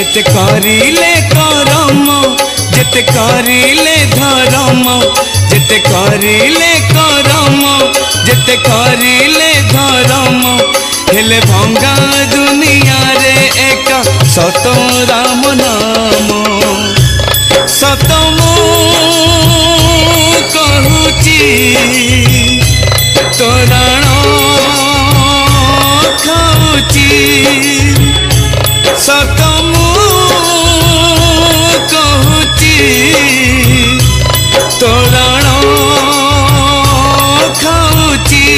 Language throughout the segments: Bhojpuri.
जेते करिले करम जेते करिले धर्म जेते करिले करम जेते करिले धर्म हेले भंगा दुनिया रे एक सत राम नाम सत मु कहूची तोरण खाऊची सत मु कहूची तोरण खाऊची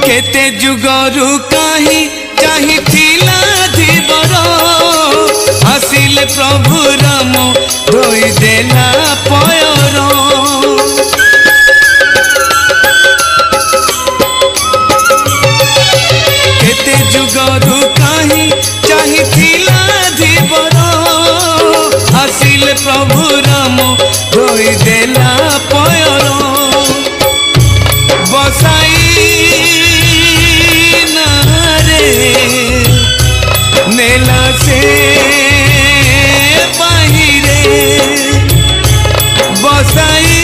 केते जुगरु कहीं चाही थिला धीवर आसिले प्रभु राम धोई देला पयर केते जुगरु कहीं चाही थिला धीवर आसिले प्रभु राम धोई देला पयर बसाई नेला से बाहिरे बसाई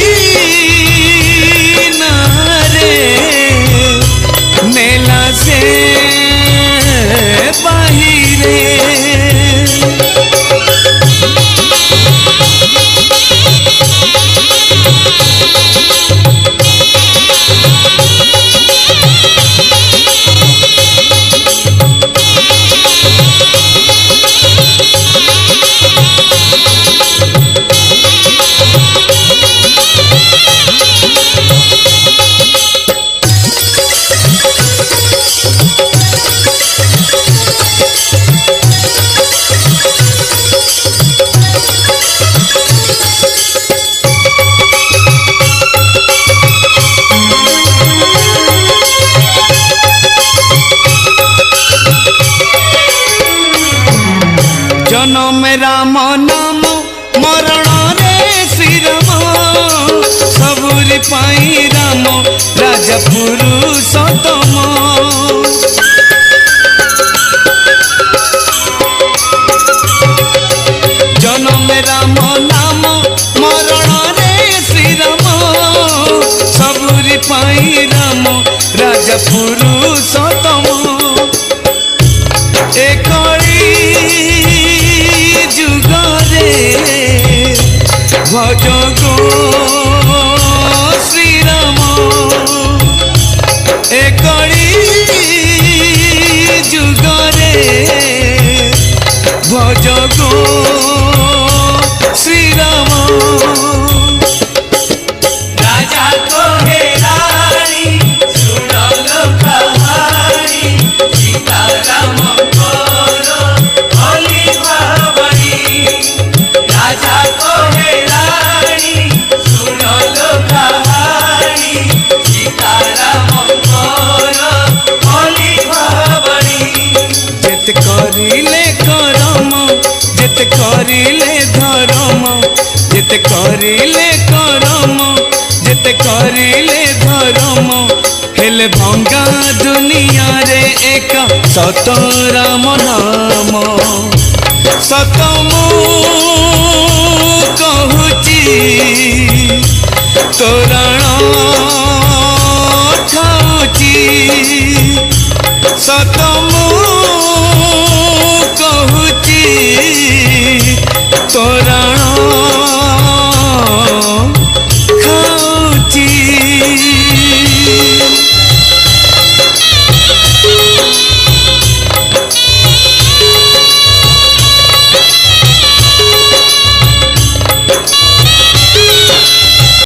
नारे नेला से बाहिरे जनम राम नाम मरण रे श्री राम सबुरी पाई राम राजा पुरुषोत्तम जनम राम नाम मरण रे श्री राम सबुरी पाई राम राजा पुरुषोत्तम एक जुगरे भज गो श्री राम एकड़ी जुगरे भज गो श्री राम राजा को हे रानी सुनलो कहानी सीता राम कोरो होली भावनी राजा को हे रानी सुनलो कहानी सीता राम कोरो होली भावनी जेते करिले करम जेते करिले धर्म जेते करिले करम जेते करिले धर्म हेले भंगा दुनिया रे एक सत राम नाम सत मु कहूची तोरण खाऊची सत मु